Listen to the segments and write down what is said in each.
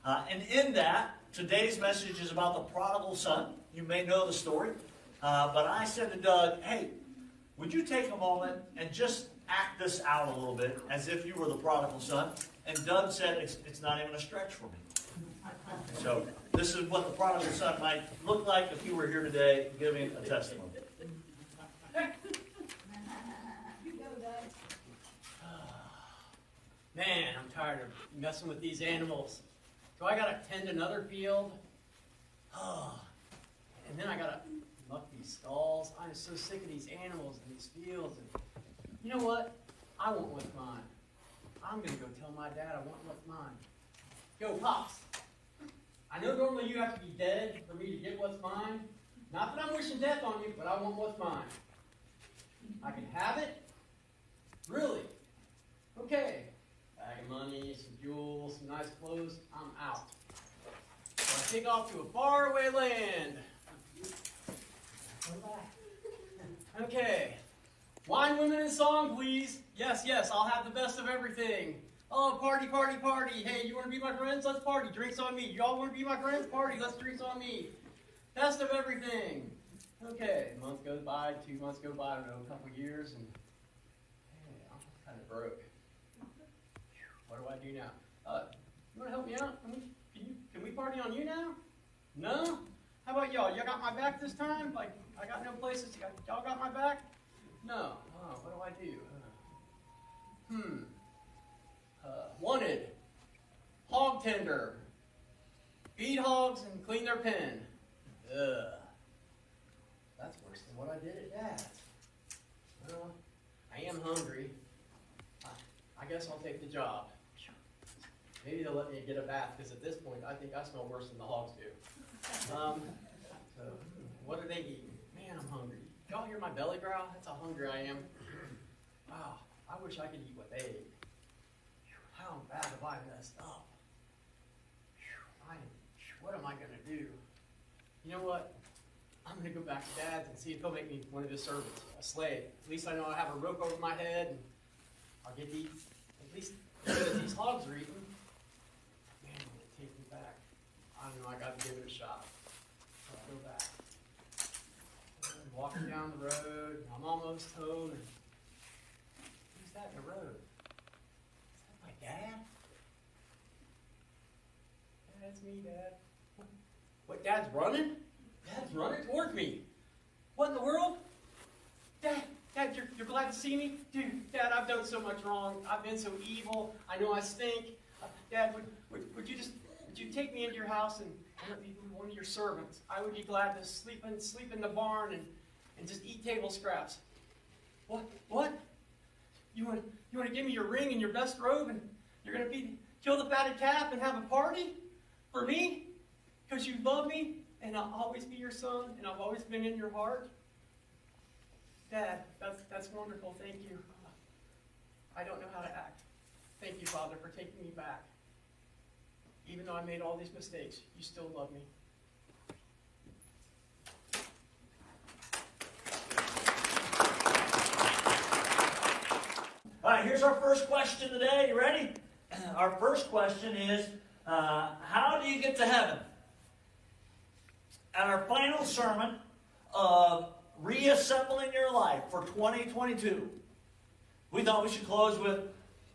And in that, today's message is about the prodigal son. You may know the story. But I said to Doug, hey, would you take a moment and just act this out a little bit as if you were the prodigal son? And Doug said, it's not even a stretch for me. So this is what the prodigal son might look like if you were here today giving a testimony. Man, I'm tired of messing with these animals. So I gotta tend another field. And then I gotta muck these stalls. I'm so sick of these animals and these fields. And you know what? I want what's mine. I'm gonna go tell my dad I want what's mine. Yo, Pops. I know normally you have to be dead for me to get what's mine. Not that I'm wishing death on you, but I want what's mine. I can have it? Really? Okay. Bag of money, some jewels, some nice clothes. I'm out. So I take off to a faraway land. Okay. Wine, women, and song, please. Yes, yes, I'll have the best of everything. Oh, party, party, party. Hey, you want to be my friends? Let's party. Drinks on me. Y'all want to be my friends? Party. Let's drinks on me. Best of everything. Okay. A month goes by, 2 months go by, I don't know, a couple years, and hey, I'm kind of broke. What do I do now? You want to help me out? Can we party on you now? No? How about y'all? Y'all got my back this time? Like, I got no places. Y'all got my back? No. Oh, what do I do? Wanted. Hog tender. Feed hogs and clean their pen. Ugh. That's worse than what I did at Dad's. Well, I am hungry. I guess I'll take the job. Maybe they'll let me get a bath, because at this point, I think I smell worse than the hogs do. So, what are they eating? Man, I'm hungry. Y'all hear my belly growl? That's how hungry I am. Wow, I wish I could eat what they ate. How bad have I messed up? What am I going to do? You know what? I'm going to go back to Dad's and see if he'll make me one of his servants, a slave. At least I know I have a rope over my head, and I'll get to eat at least as these hogs are eating. Man, will it take me back? I don't know, I got to give it a shot. I'll go back. I'm walking down the road, I'm almost home, and who's that in the road? Is that my dad? Yeah, it's me, Dad. What, Dad's running? Dad's running towards me. What in the world? Dad, you're glad to see me? Dude, Dad, I've done so much wrong. I've been so evil. I know I stink. Dad, would you take me into your house and let me be one of your servants? I would be glad to sleep in the barn and just eat table scraps. What? You want to give me your ring and your best robe, and you're going to kill the fatted calf and have a party for me? Because you love me, and I'll always be your son, and I've always been in your heart? Dad, that's wonderful. Thank you. I don't know how to act. Thank you, Father, for taking me back. Even though I made all these mistakes, you still love me. All right, here's our first question today. You ready? Our first question is, how do you get to heaven? At our final sermon of reassembling your life for 2022, we thought we should close with,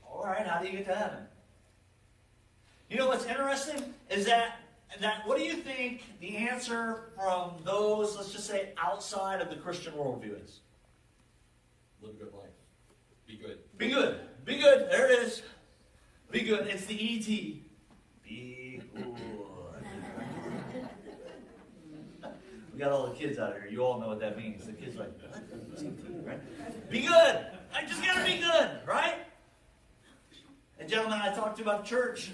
all right, how do you get to heaven? You know what's interesting is that what do you think the answer from those, let's just say, outside of the Christian worldview is? Live a good life. Be good. Be good. Be good. There it is. Be good. It's the E.T. Be good. We got all the kids out here. You all know what that means. The kids are like, what? What's E.T., right? Be good. I just got to be good, right? And gentlemen, I talked to about church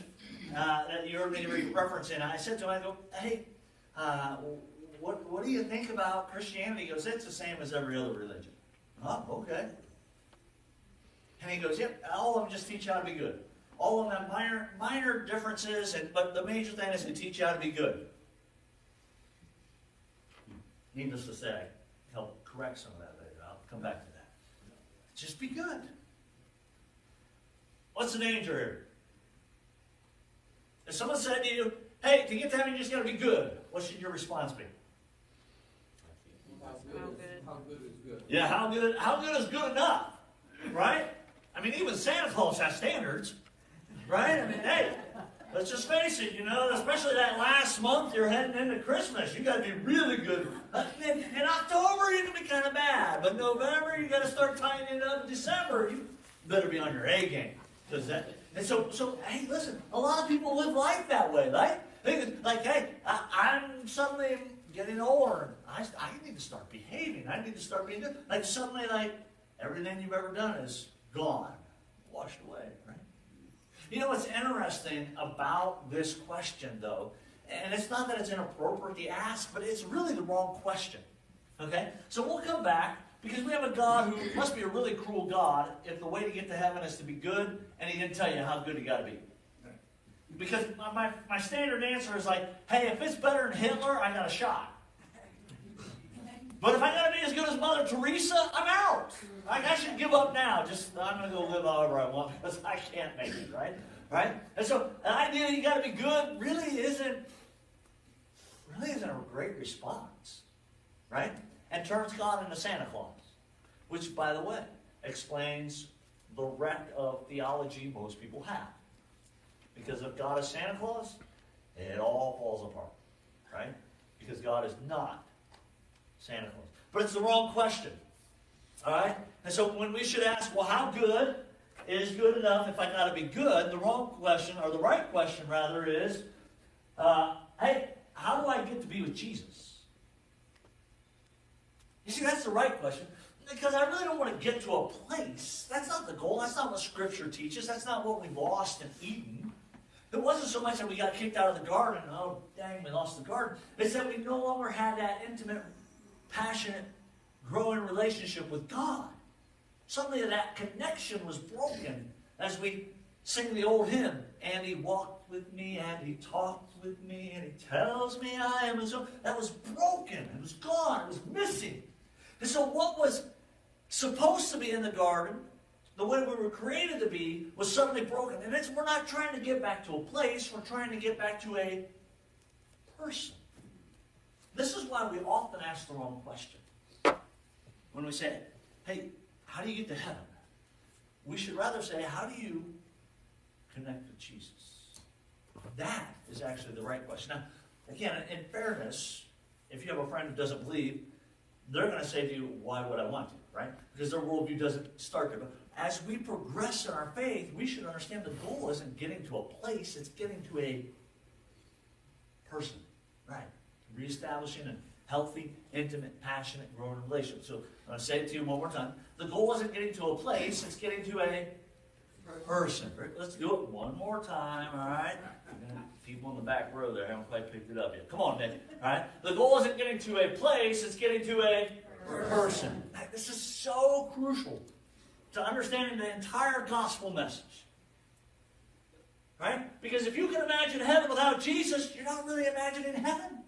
that you heard me referencing. I said to him, I go, hey, what do you think about Christianity? He goes, it's the same as every other religion. Oh, okay. And he goes, yep, all of them just teach you how to be good. All of them have minor differences, but the major thing is they teach you how to be good. Needless to say, help correct some of that later. I'll come back to that. Just be good. What's the danger here? If someone said to you, hey, to get to heaven, you just got to be good, what should your response be? How good is good? Yeah, how good is good enough, right? I mean, even Santa Claus has standards, right? I mean, hey, let's just face it, especially that last month you're heading into Christmas, you got to be really good. In October, you can be kind of bad, but November, you got to start tightening it up. December, you better be on your A game. So, hey, listen, a lot of people live life that way, right? Like, hey, I'm suddenly getting older. I need to start behaving. I need to start being good. Like, suddenly, like, everything you've ever done is gone, washed away, right? You know what's interesting about this question, though, and it's not that it's inappropriate to ask, but it's really the wrong question, okay? So we'll come back, because we have a God who must be a really cruel God if the way to get to heaven is to be good, and he didn't tell you how good you got to be. Because my standard answer is like, hey, if it's better than Hitler, I got a shot. But if I got to be as good as Mother Teresa, I'm out. Like, I should give up now. I'm going to go live however I want because I can't make it, right? Right? And so the idea you got to be good really isn't a great response, right? And turns God into Santa Claus, which, by the way, explains the wreck of theology most people have. Because if God is Santa Claus, it all falls apart, right? Because God is not Santa Claus. But it's the wrong question, all right? And so when we should ask, well, how good is good enough if I got to be good? The wrong question, or the right question, rather, is, hey, how do I get to be with Jesus? You see, that's the right question. Because I really don't want to get to a place. That's not the goal. That's not what Scripture teaches. That's not what we lost in Eden. It wasn't so much that we got kicked out of the garden. Oh, dang, we lost the garden. It's that we no longer had that intimate, passionate, growing relationship with God. Suddenly that connection was broken as we sing the old hymn. And he walked with me, and he talked with me, and he tells me I am his own. That was broken. It was gone. It was missing. And so what was supposed to be in the garden, the way we were created to be, was suddenly broken. And we're not trying to get back to a place. We're trying to get back to a person. This is why we often ask the wrong question. When we say, hey, how do you get to heaven? We should rather say, how do you connect with Jesus? That is actually the right question. Now, again, in fairness, if you have a friend who doesn't believe, they're going to say to you, why would I want to, right? Because their worldview doesn't start there. But as we progress in our faith, we should understand the goal isn't getting to a place, it's getting to a person, right? Reestablishing a healthy, intimate, passionate, growing relationship. So I'm going to say it to you one more time. The goal isn't getting to a place, it's getting to a person. Let's do it one more time, all right? People in the back row there haven't quite picked it up yet. Come on, Nick. All right? The goal isn't getting to a place, it's getting to a person. This is so crucial to understanding the entire gospel message. Right? Because if you can imagine heaven without Jesus, you're not really imagining heaven.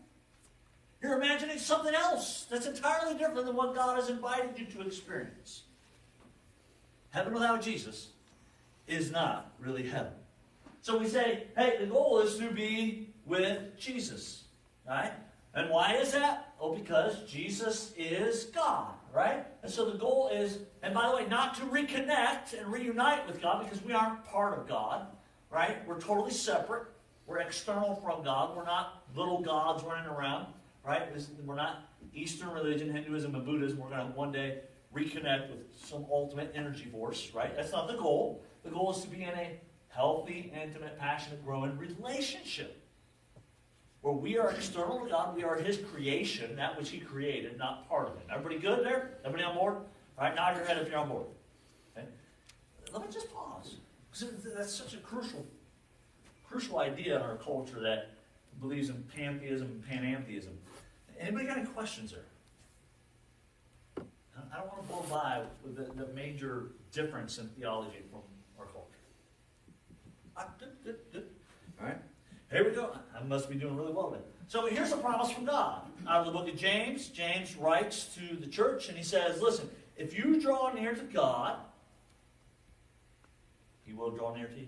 You're imagining something else that's entirely different than what God has invited you to experience. Heaven without Jesus is not really heaven. So we say, hey, the goal is to be with Jesus. Right? And why is that? Oh, because Jesus is God. Right? And so the goal is, and by the way, not to reconnect and reunite with God, because we aren't part of God. Right? We're totally separate. We're external from God. We're not little gods running around. Right? We're not Eastern religion, Hinduism, and Buddhism. We're going to one day reconnect with some ultimate energy force. Right? That's not the goal. The goal is to be in a healthy, intimate, passionate, growing relationship where we are external to God. We are His creation, that which He created, not part of Him. Everybody good there? Everybody on board? All right, nod your head if you're on board. Okay? Let me just pause. That's such a crucial idea in our culture that believes in pantheism and panentheism. Anybody got any questions there? I don't want to blow by with the major difference in theology from our culture. Good. All right. Here we go. I must be doing really well then. So here's a promise from God. Out of the book of James, James writes to the church and he says, listen, if you draw near to God, He will draw near to you.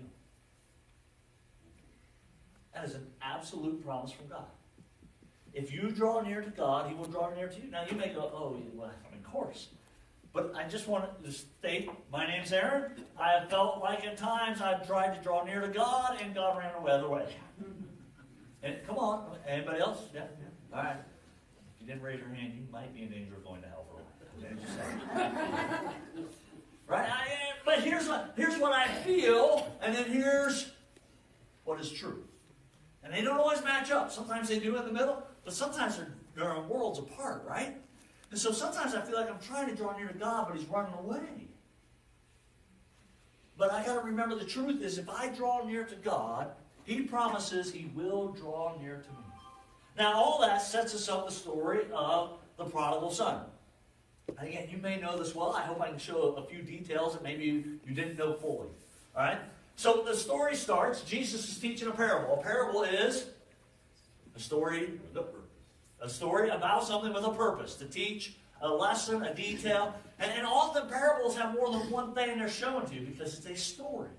That is an absolute promise from God. If you draw near to God, He will draw near to you. Now you may go, oh, well, of course. But I just want to state, my name's Aaron. I have felt like at times I've tried to draw near to God, and God ran away the other way. And come on, anybody else? Yeah. All right. If you didn't raise your hand, you might be in danger of going to hell for a while. Right? But here's what I feel, and then here's what is true. And they don't always match up. Sometimes they do in the middle, but sometimes they're worlds apart, right? And so sometimes I feel like I'm trying to draw near to God, but He's running away. But I got to remember the truth is if I draw near to God, He promises He will draw near to me. Now all that sets us up the story of the prodigal son. And again, you may know this well. I hope I can show a few details that maybe you didn't know fully. All right? So the story starts, Jesus is teaching a parable. A parable is a story about something with a purpose, to teach a lesson, a detail. And often parables have more than one thing they're showing to you because it's a story.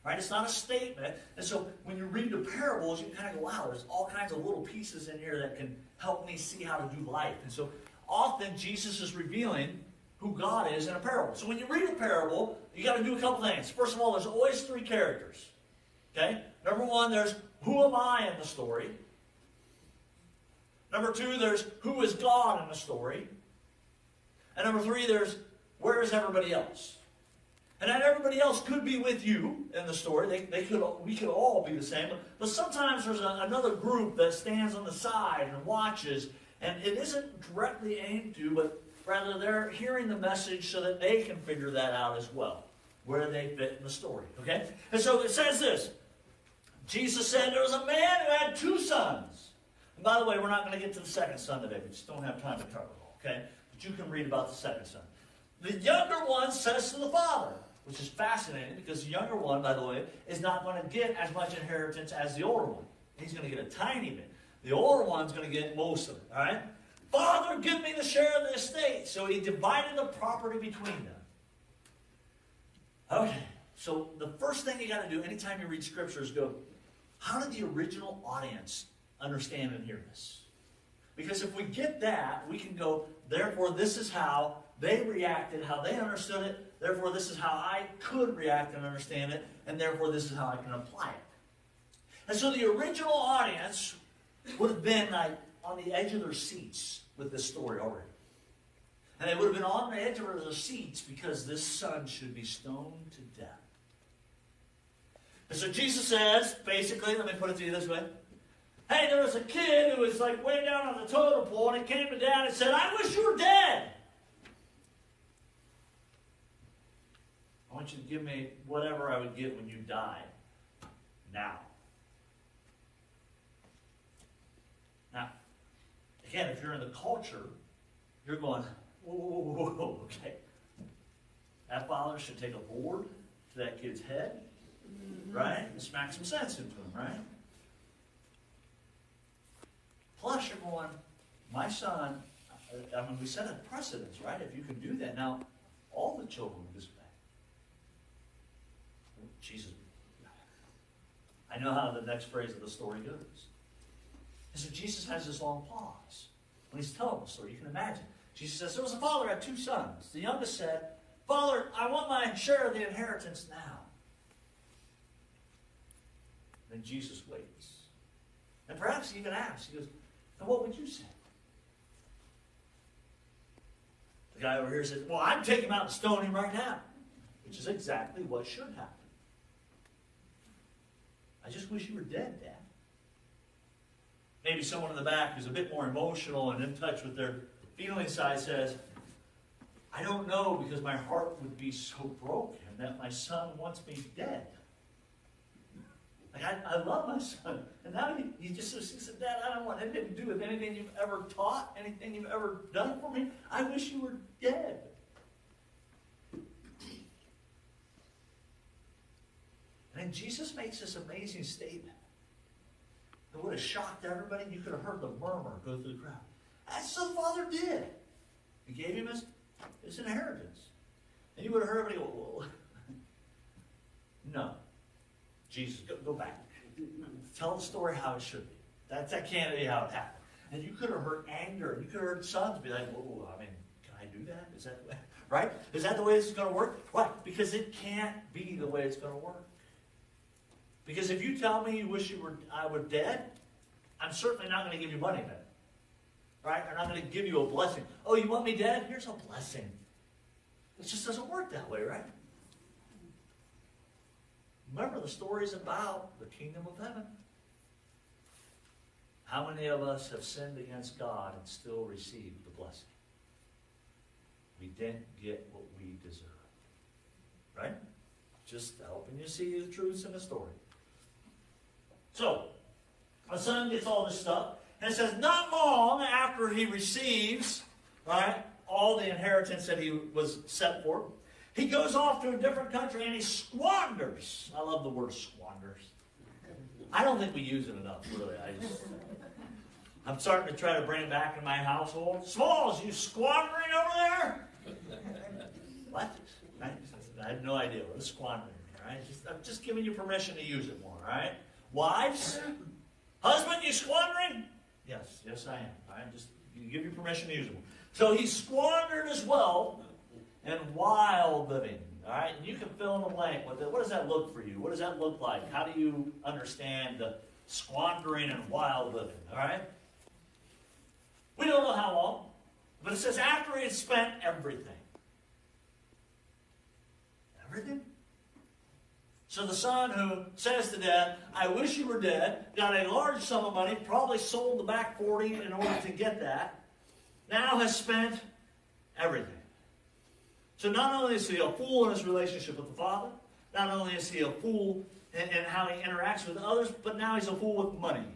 Right? It's not a statement. And so when you read the parables, you kind of go, wow, there's all kinds of little pieces in here that can help me see how to do life. And so often Jesus is revealing who God is in a parable. So when you read a parable, you got to do a couple things. First of all, there's always three characters. Okay? Number one, there's who am I in the story. Number two, there's who is God in the story. And number three, there's where is everybody else. And that everybody else could be with you in the story. We could all be the same. But sometimes there's another group that stands on the side and watches. And it isn't directly aimed to, but rather they're hearing the message so that they can figure that out as well, where they fit in the story. Okay? And so it says this. Jesus said there was a man who had two sons. And by the way, we're not going to get to the second son today. We just don't have time to cover it all. Okay? But you can read about the second son. The younger one says to the father, which is fascinating because the younger one, by the way, is not going to get as much inheritance as the older one. He's going to get a tiny bit. The older one's going to get most of it. All right? Father, give me the share of the estate. So he divided the property between them. Okay. So the first thing you got to do anytime you read Scripture is go, how did the original audience understand and hear this? Because if we get that, we can go, therefore this is how they reacted, how they understood it. Therefore, this is how I could react and understand it. And therefore, this is how I can apply it. And so the original audience would have been like on the edge of their seats with this story already. And they would have been on the edge of their seats because this son should be stoned to death. And so Jesus says, basically, let me put it to you this way. Hey, there was a kid who was like way down on the totem pole, and he came to Dad and said, I wish you were dead. I want you to give me whatever I would get when you died. Now. Now, again, if you're in the culture, you're going, whoa, okay. That father should take a board to that kid's head, right? And smack some sense into him, right? Plus, you're going, my son, I mean, we set a precedence, right? If you can do that, now all the children will disobey. Jesus. I know how the next phrase of the story goes. And so Jesus has this long pause when he's telling the story. You can imagine. Jesus says, there was a father who had two sons. The youngest said, Father, I want my share of the inheritance now. Then Jesus waits. And perhaps he even asks, he goes, and what would you say? The guy over here says, well, I'd take him out and stone him right now. Which is exactly what should happen. I just wish you were dead, Dad. Maybe someone in the back who's a bit more emotional and in touch with their feeling side says, I don't know because my heart would be so broken that my son wants me dead. Like, I love my son. And now he just said, Dad, I don't want anything to do with anything you've ever taught, anything you've ever done for me. I wish you were dead. And Jesus makes this amazing statement. It would have shocked everybody. You could have heard the murmur go through the crowd. That's what the father did. He gave him his inheritance. And you would have heard everybody go, whoa. No. Jesus, go back. tell the story how it should be. That can't be how it happened. And you could have heard anger, and you could have heard sons be like, whoa, I mean, can I do that? Is that right? Is that the way this is going to work? Why? Because it can't be the way it's going to work. Because if you tell me you wish I were dead, I'm certainly not going to give you money then. Right? I'm not going to give you a blessing. Oh, you want me dead? Here's a blessing. It just doesn't work that way, right? Remember, the story is about the kingdom of heaven. How many of us have sinned against God and still received the blessing? We didn't get what we deserve. Right? Just helping you see the truths in the story. So, the son gets all this stuff, and it says not long after he receives, right, all the inheritance that he was set for, he goes off to a different country and he squanders. I love the word squanders. I don't think we use it enough, really. I'm starting to try to bring it back in my household. Smalls, you squandering over there? What? Right? I have no idea what a squandering is. Right? I'm just giving you permission to use it more. All right? Wives, husband, you squandering? Yes, I am. All right? Just give you permission to use it more. So he squandered his wealth in wild living. All right? And you can fill in the blank with it. What does that look for you? What does that look like? How do you understand the squandering and wild living? All right? We don't know how long, but it says after he had spent everything. Everything? So the son who says to dad, I wish you were dead, got a large sum of money, probably sold the back 40 in order to get that, now has spent everything. So not only is he a fool in his relationship with the father, not only is he a fool in how he interacts with others, but now he's a fool with money.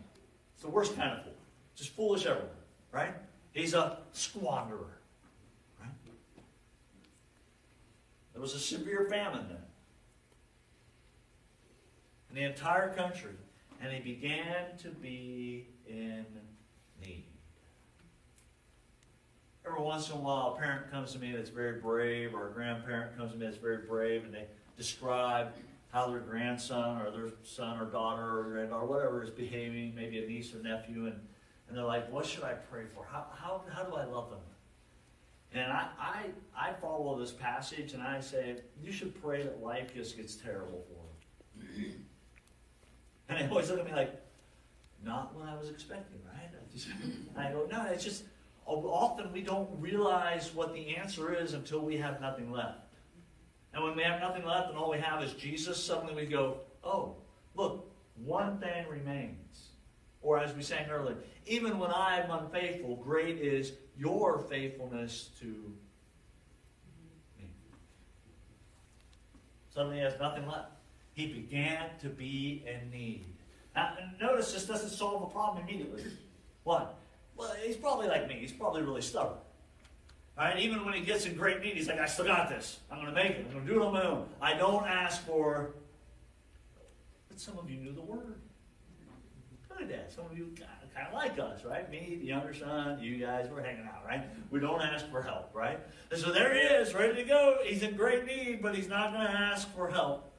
It's the worst kind of fool. Just foolish everywhere. Right? He's a squanderer. Right? There was a severe famine then in the entire country, and he began to be in need. Every once in a while, a parent comes to me that's very brave, or a grandparent comes to me that's very brave, and they describe how their grandson or their son or daughter or whatever is behaving, maybe a niece or nephew, and they're like, what should I pray for? How do I love them? And I follow this passage and I say, you should pray that life just gets terrible for them. And they always look at me like, not what I was expecting, right? I go, no, it's just, often we don't realize what the answer is until we have nothing left. And when we have nothing left and all we have is Jesus, suddenly we go, oh, look, one thing remains. Or as we sang earlier, even when I am unfaithful, great is your faithfulness to me. Suddenly he has nothing left. He began to be in need. Now, notice this doesn't solve the problem immediately. What? Well, he's probably like me. He's probably really stubborn. All right? Even when he gets in great need, he's like, I still got this. I'm going to make it. I'm going to do it on my own. I don't ask for... But some of you knew the word. That. Some of you kind of like us, right? Me, the younger son, you guys, we're hanging out, right? We don't ask for help, right? And so there he is, ready to go. He's in great need, but he's not going to ask for help.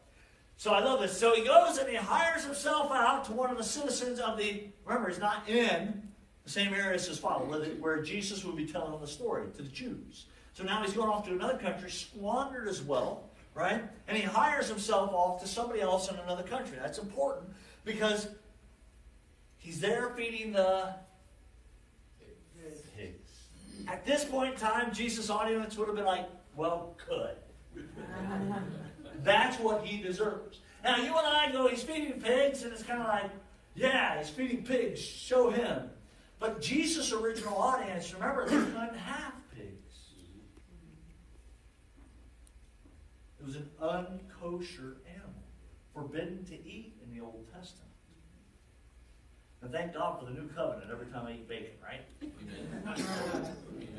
So I love this. So he goes and he hires himself out to one of the citizens of the, remember, he's not in the same area as his father, where Jesus would be telling the story to the Jews. So now he's going off to another country, squandered his wealth, right? And he hires himself off to somebody else in another country. That's important because he's there feeding the pigs. At this point in time, Jesus' audience would have been like, well, good. That's what he deserves. Now, you and I know he's feeding pigs, and it's kind of like, yeah, he's feeding pigs, show him. But Jesus' original audience, remember, they couldn't have pigs. It was an unkosher animal, forbidden to eat in the Old Testament. And thank God for the new covenant every time I eat bacon, right?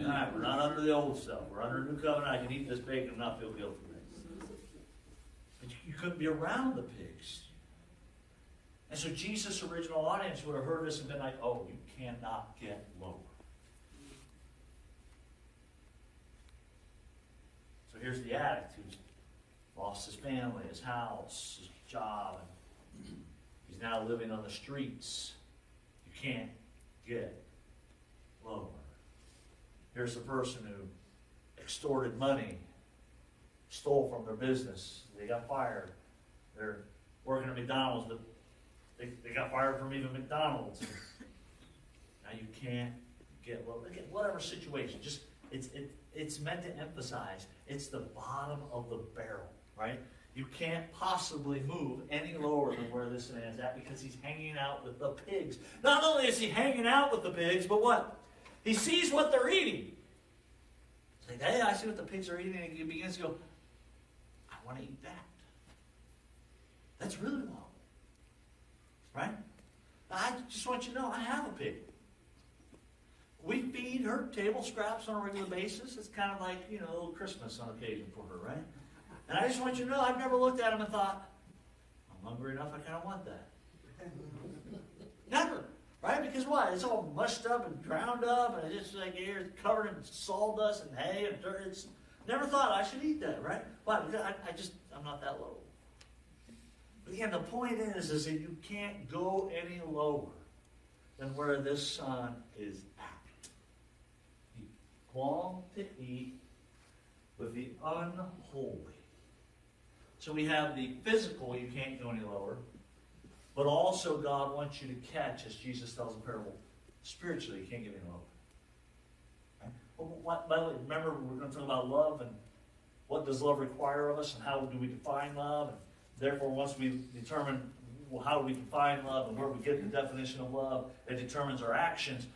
All right, we're not under the old stuff. We're under the new covenant. I can eat this bacon and not feel guilty. But you couldn't be around the pigs. And so Jesus' original audience would have heard this and been like, oh, you cannot get lower. So here's the addict who's lost his family, his house, his job, and He's now living on the streets. You can't get lower. Here's the person who extorted money, stole from their business. They got fired. They're working at McDonald's, but they got fired from even McDonald's. Now you can't get lower. Look at whatever situation. Just it's meant to emphasize it's the bottom of the barrel, right? You can't possibly move any lower than where this man's at because he's hanging out with the pigs. Not only is he hanging out with the pigs, but what? He sees what they're eating. He's like, hey, I see what the pigs are eating, and he begins to go, I want to eat that. That's really low. Right? I just want you to know, I have a pig. We feed her table scraps on a regular basis. It's kind of like, a little Christmas on occasion for her, right? And I just want you to know, I've never looked at him and thought, I'm hungry enough, I kind of want that. Never. Right? Because what? It's all mushed up and ground up, and it's just like it's covered in sawdust and hay and dirt. It's never thought I should eat that, right? Why? Because I'm not that low. But again, the point is that you can't go any lower than where this son is at. You long to eat with the unholy. So we have the physical, you can't go any lower. But also God wants you to catch, as Jesus tells the parable, spiritually you can't get any lower. Right? By the way, remember we're going to talk about love and what does love require of us and how do we define love. And therefore, once we determine how do we define love and where we get the definition of love, it determines our actions.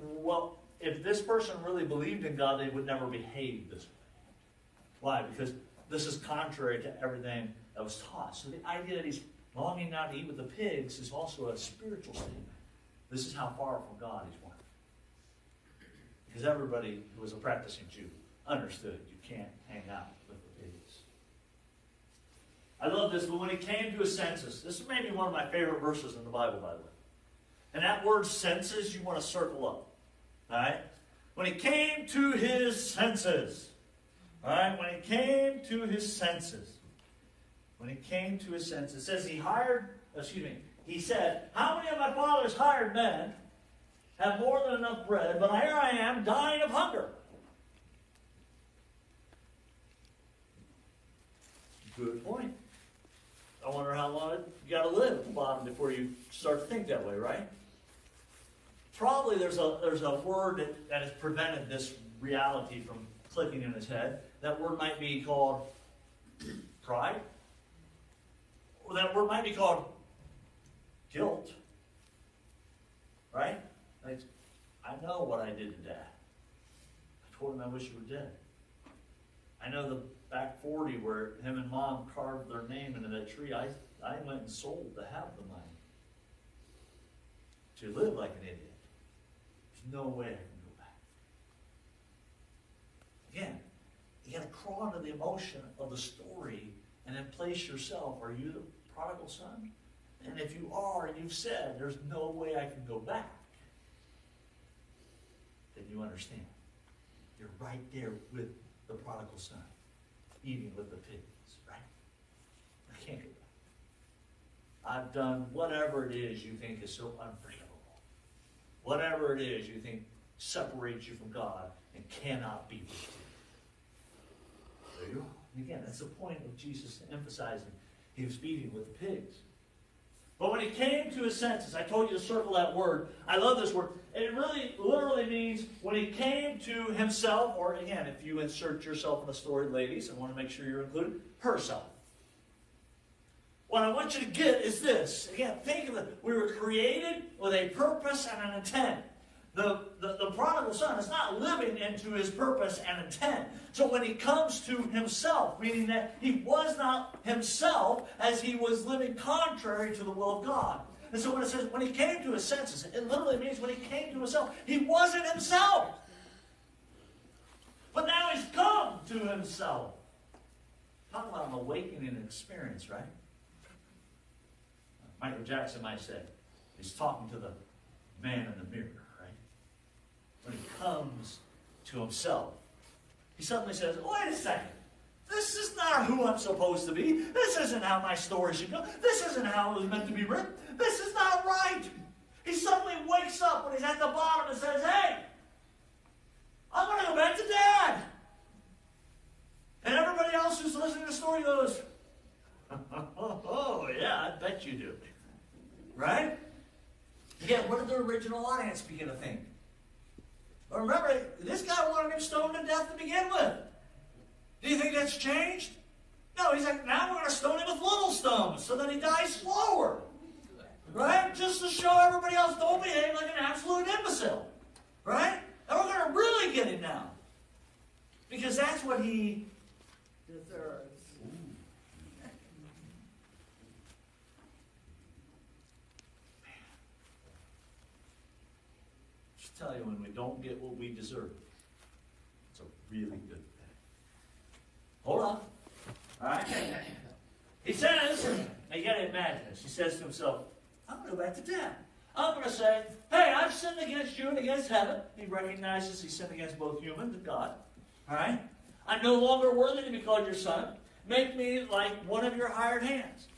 Well, if this person really believed in God, they would never behave this way. Why? Because this is contrary to everything that was taught. So the idea that he's longing not to eat with the pigs is also a spiritual statement. This is how far from God he's wandered. Because everybody who was a practicing Jew understood you can't hang out with the pigs. I love this, but when he came to his senses, this is maybe one of my favorite verses in the Bible, by the way. And that word senses, you want to circle up. All right? When he came to his senses. All right? When he came to his senses. When he came to his senses. It says he said, how many of my father's hired men have more than enough bread, but here I am dying of hunger? Good point. I wonder how long you got to live at the bottom before you start to think that way, right? Probably there's a word that has prevented this reality from clicking in his head. That word might be called pride. Or that word might be called guilt. Right? Like, I know what I did to Dad. I told him I wish you were dead. I know the back 40 where him and Mom carved their name into that tree. I went and sold to have the money. To live like an idiot. There's no way I can go back. Again, you got to crawl into the emotion of the story and then place yourself. Are you the prodigal son? And if you are, and you've said, there's no way I can go back, then you understand. You're right there with the prodigal son, eating with the pigs, right? I can't go back. I've done whatever it is you think is so unforgivable. Whatever it is you think separates you from God and cannot be with you. There you are. And again, that's the point of Jesus emphasizing he was feeding with the pigs. But when he came to his senses, I told you to circle that word. I love this word. It really literally means when he came to himself, or again, if you insert yourself in the story, ladies, I want to make sure you're included, herself. What I want you to get is this. Again, think of it. We were created with a purpose and an intent. The prodigal son is not living into his purpose and intent. So when he comes to himself, meaning that he was not himself as he was living contrary to the will of God. And so when it says, when he came to his senses, it literally means when he came to himself, he wasn't himself. But now he's come to himself. Talk about an awakening experience, right? Michael Jackson might say, he's talking to the man in the mirror. When he comes to himself, he suddenly says, wait a second. This is not who I'm supposed to be. This isn't how my story should go. This isn't how it was meant to be written. This is not right. He suddenly wakes up when he's at the bottom and says, hey, I'm going to go back to Dad. And everybody else who's listening to the story goes, oh, yeah, I bet you do. Right? Again, what did the original audience begin to think? But remember, this guy wanted him stoned to death to begin with. Do you think that's changed? No, he's like, now we're going to stone him with little stones so that he dies slower. Right? Just to show everybody else don't behave like an absolute imbecile. Right? And we're going to really get him now. Because that's what he deserves. Just tell you, when we don't get what we deserve, it's a really good thing. Hold on. All right? He says, now you got to imagine this. He says to himself, I'm going to go back to Dad. I'm going to say, hey, I've sinned against you and against heaven. He recognizes he sinned against both human and God. All right? I'm no longer worthy to be called your son. Make me like one of your hired hands.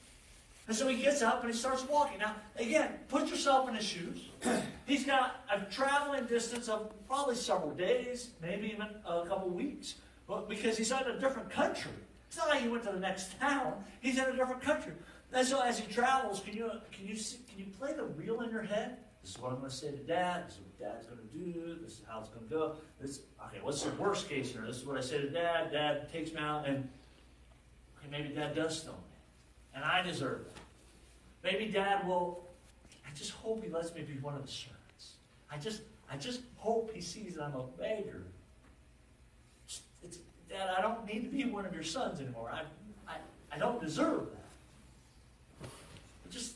And so he gets up and he starts walking. Now, again, put yourself in his shoes. He's got a traveling distance of probably several days, maybe even a couple weeks, because he's in a different country. It's not like he went to the next town. He's in a different country. And so as he travels, can you play the reel in your head? This is what I'm going to say to Dad. This is what Dad's going to do. This is how it's going to go. Okay, what's the worst case scenario? This is what I say to Dad. Dad takes me out, and okay, maybe Dad does stone me, and I deserve that. Maybe Dad will. I just hope he lets me be one of the servants. I just hope he sees that I'm a beggar. Dad, I don't need to be one of your sons anymore. I don't deserve that. But just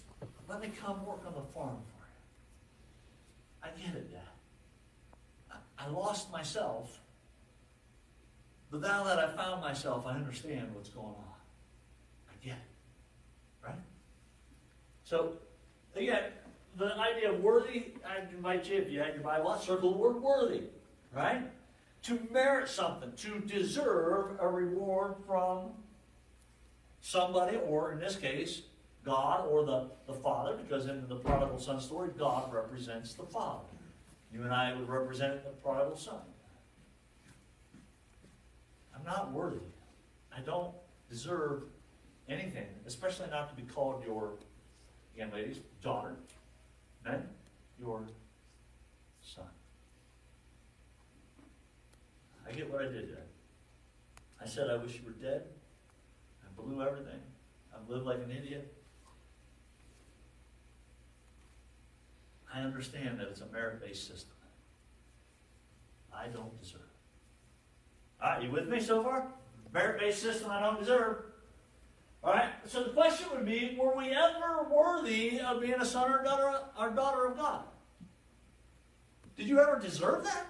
let me come work on the farm for you. I get it, Dad. I lost myself. But now that I found myself, I understand what's going on. I get it. Right? So, again, the idea of worthy, I invite you, if you had your Bible, circle the word worthy. Right? To merit something, to deserve a reward from somebody, or in this case, God or the Father, because in the Prodigal Son story, God represents the Father. You and I would represent the Prodigal Son. I'm not worthy. I don't deserve anything, especially not to be called your, again, ladies, daughter, men, your son. I get what I did there. I said I wish you were dead. I blew everything. I've lived like an idiot. I understand that it's a merit-based system. I don't deserve it. All right, you with me so far? Merit-based system I don't deserve. All right, so the question would be, were we ever worthy of being a son or daughter of God? Did you ever deserve that?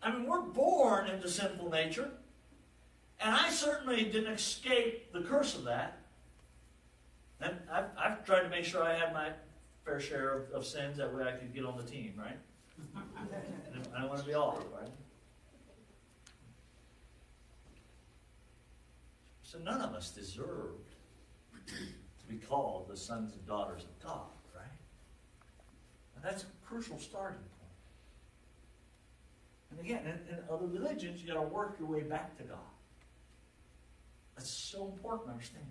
I mean, we're born into sinful nature, and I certainly didn't escape the curse of that. And I've tried to make sure I had my fair share of sins, that way I could get on the team, right? I don't want to be off, right? So none of us deserved to be called the sons and daughters of God, right? And that's a crucial starting point. And again, in other religions, you got to work your way back to God. That's so important to understand.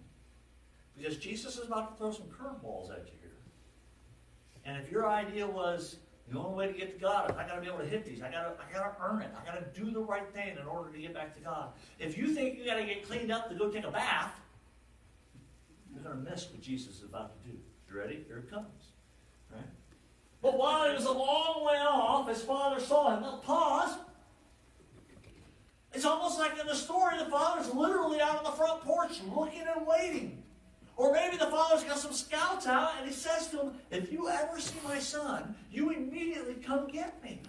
Because Jesus is about to throw some curveballs at you here. And if your idea was, the only way to get to God is I got to be able to hit these. I got to earn it. I got to do the right thing in order to get back to God. If you think you got to get cleaned up to go take a bath, you're going to miss what Jesus is about to do. You ready? Here it comes. Right? But while he was a long way off, his father saw him. Now, pause. It's almost like in the story, the father's literally out on the front porch looking and waiting. Or maybe the father's got some scouts out and he says to him, if you ever see my son, you immediately come get me.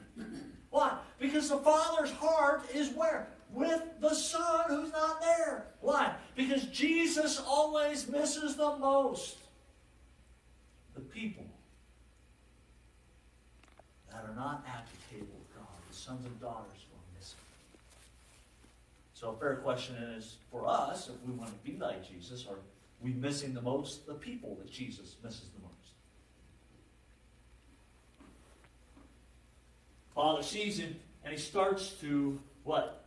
Why? Because the father's heart is where? With the son who's not there. Why? Because Jesus always misses the most the people that are not at the table of God, the sons and daughters who are missing. So a fair question is, for us, if we want to be like Jesus, are we missing the most the people that Jesus misses the most? Father sees him, and he starts to what?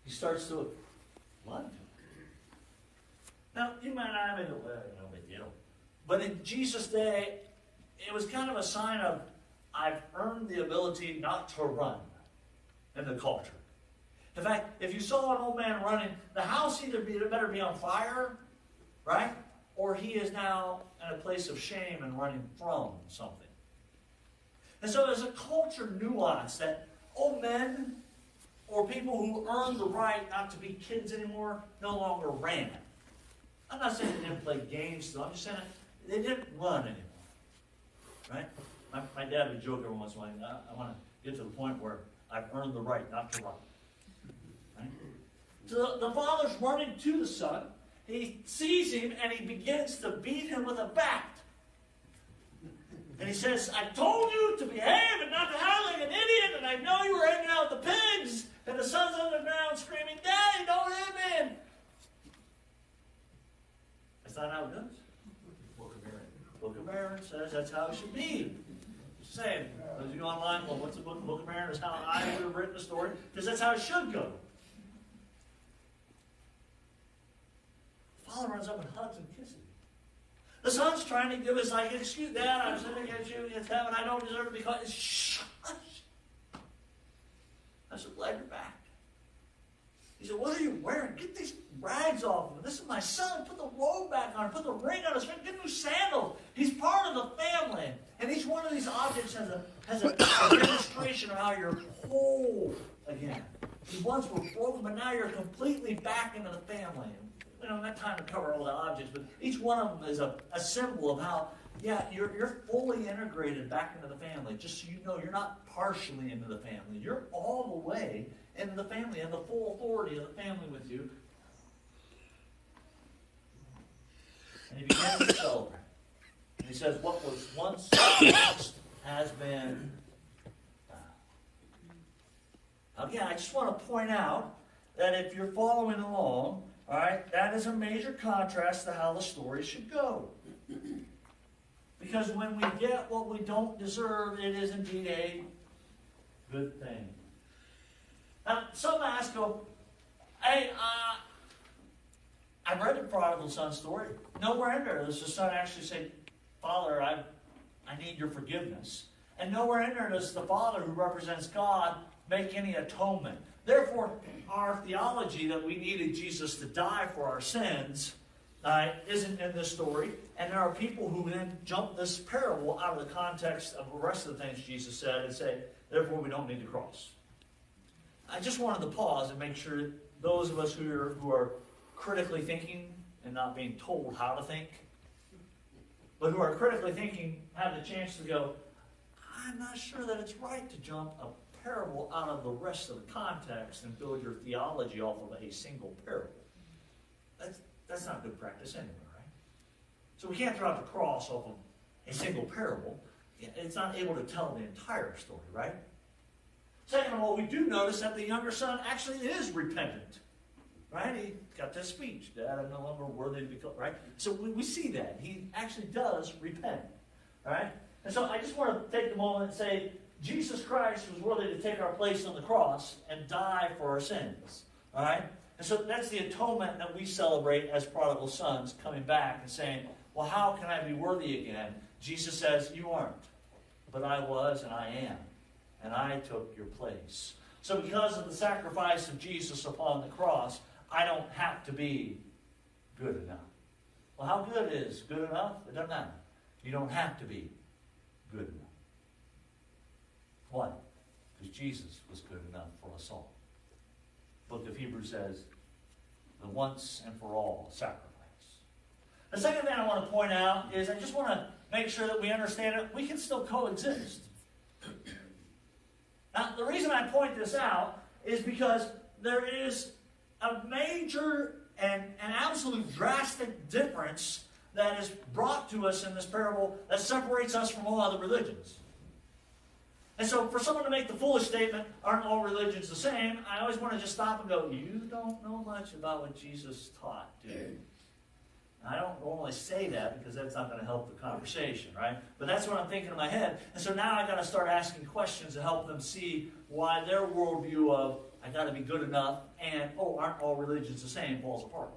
He starts to run to him. Now, you might not have been, well, no big deal. But in Jesus' day, it was kind of a sign of, I've earned the ability not to run in the culture. In fact, if you saw an old man running, the house either better be on fire, right? Or he is now in a place of shame and running from something. And so there's a culture nuance that old men or people who earned the right not to be kids anymore no longer ran. I'm not saying they didn't play games still. I'm just saying they didn't run anymore. Right? My dad would joke every once in a while, I want to get to the point where I've earned the right not to run. Right? So the father's running to the son. He sees him and he begins to beat him with a bat. And he says, I told you to behave and not to howl like an idiot, and I know you were hanging out with the pigs. And the son's on the ground screaming, Daddy, don't hit me. That's not how it goes. Book of Aaron says that's how it should be. Just saying, as you go online, well, what's the book of Aaron? Is how I would have written the story, because that's how it should go. The father runs up and hugs and kisses him. The son's trying to give us, like, excuse Dad, I'm sinning against you against heaven, I don't deserve to be caught. Shh. I'm so glad you're back. He said, what are you wearing? Get these rags off of him. This is my son. Put the robe back on him. Put the ring on his finger. Get new sandals. He's part of the family. And each one of these objects has a demonstration of how you're whole again. You once were broken, but now you're completely back into the family. We don't have time to cover all the objects, but each one of them is a symbol of how, yeah, you're fully integrated back into the family. Just so you know, you're not partially into the family. You're all the way into the family, and the full authority of the family with you. And he begins to celebrate. And he says, what was once lost has been found. Again, I just want to point out that if you're following along, all right, that is a major contrast to how the story should go. Because when we get what we don't deserve, it is indeed a good thing. Now, some ask, hey, I've read the Prodigal Son story. Nowhere in there does the son actually say, Father, I need your forgiveness. And nowhere in there does the Father, who represents God, make any atonement. Therefore, our theology that we needed Jesus to die for our sins isn't in this story. And there are people who then jump this parable out of the context of the rest of the things Jesus said and say, therefore, we don't need the cross. I just wanted to pause and make sure those of us who are critically thinking and not being told how to think, but who are critically thinking, have the chance to go, I'm not sure that it's right to jump a parable out of the rest of the context and build your theology off of a single parable. That's not good practice anyway, right? So we can't throw out the cross off of a single parable. It's not able to tell the entire story, right? Second of all, we do notice that the younger son actually is repentant. Right? He got this speech. Dad, I'm no longer worthy to be called. Right? So we see that. He actually does repent. Right? And so I just want to take a moment and say, Jesus Christ was worthy to take our place on the cross and die for our sins. All right? And so that's the atonement that we celebrate as prodigal sons, coming back and saying, well, how can I be worthy again? Jesus says, you aren't. But I was and I am. And I took your place. So because of the sacrifice of Jesus upon the cross, I don't have to be good enough. Well, how good is good enough? It doesn't matter. You don't have to be good enough. Why? Because Jesus was good enough for us all. The book of Hebrews says, the once and for all sacrifice. The second thing I want to point out is I just want to make sure that we understand it. We can still coexist. Now, the reason I point this out is because there is a major and an absolute drastic difference that is brought to us in this parable that separates us from all other religions. And so for someone to make the foolish statement, aren't all religions the same, I always want to just stop and go, you don't know much about what Jesus taught, do you? I don't normally say that because that's not going to help the conversation, right? But that's what I'm thinking in my head. And so now I got to start asking questions to help them see why their worldview of, I got to be good enough, and, oh, aren't all religions the same, falls apart.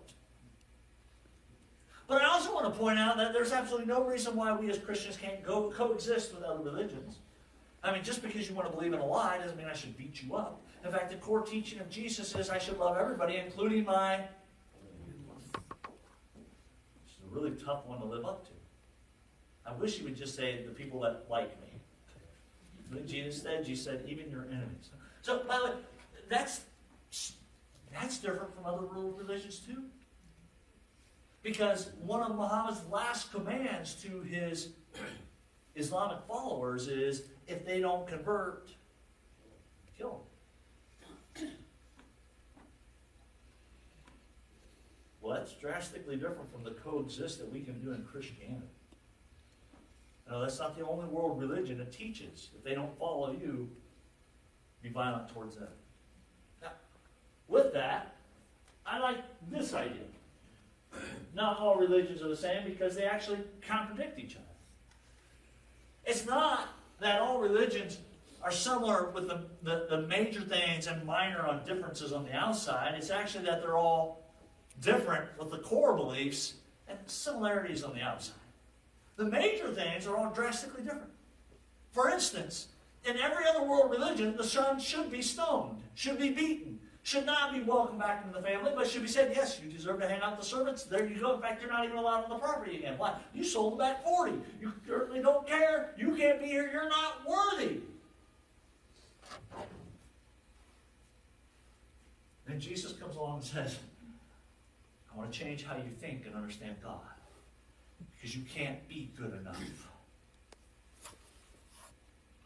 But I also want to point out that there's absolutely no reason why we as Christians can't coexist with other religions. I mean, just because you want to believe in a lie doesn't mean I should beat you up. In fact, the core teaching of Jesus is I should love everybody, including my... Which is a really tough one to live up to. I wish you would just say the people that like me. But Jesus said, even your enemies. So, by the way, that's different from other world religions too. Because one of Muhammad's last commands to his Islamic followers is, if they don't convert, kill them. Well, that's drastically different from the coexist that we can do in Christianity. No, that's not the only world religion that teaches, if they don't follow you, be violent towards them. Now, with that, I like this idea. Not all religions are the same because they actually contradict each other. It's not that all religions are similar with the major things and minor on differences on the outside. It's actually that they're all different with the core beliefs and similarities on the outside. The major things are all drastically different. For instance, in every other world religion, the son should be stoned, should be beaten, should not be welcomed back into the family, but should be said, yes, you deserve to hang out with the servants. There you go. In fact, you're not even allowed on the property again. Why? You sold them back 40. You certainly don't care. You can't be here. You're not worthy. And Jesus comes along and says, I want to change how you think and understand God. Because you can't be good enough.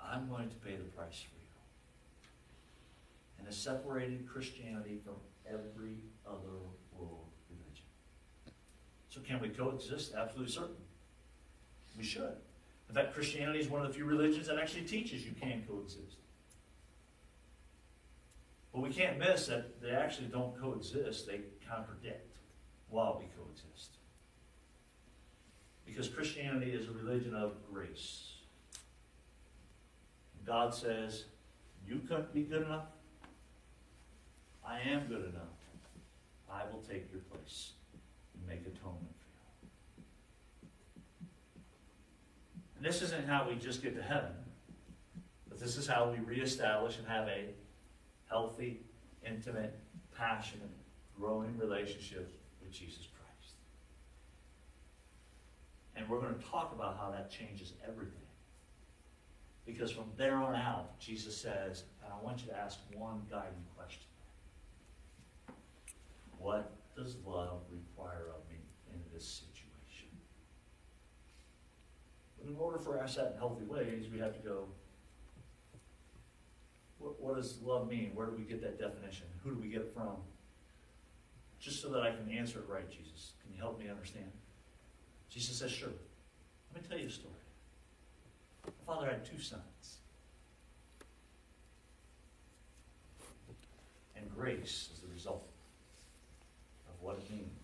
I'm going to pay the price for you. And has separated Christianity from every other world religion. So can we coexist? Absolutely certain. We should. In fact, Christianity is one of the few religions that actually teaches you can coexist. But we can't miss that they actually don't coexist, they contradict while we coexist. Because Christianity is a religion of grace. And God says, you couldn't be good enough. I am good enough. I will take your place and make atonement for you. And this isn't how we just get to heaven, but this is how we reestablish and have a healthy, intimate, passionate, growing relationship with Jesus Christ. And we're going to talk about how that changes everything. Because from there on out, Jesus says, and I want you to ask one guiding question. What does love require of me in this situation? But in order for us that in healthy ways, we have to go, what does love mean? Where do we get that definition? Who do we get it from? Just so that I can answer it right, Jesus. Can you help me understand? Jesus says, sure. Let me tell you a story. My father had 2 sons. And grace is the result of what it means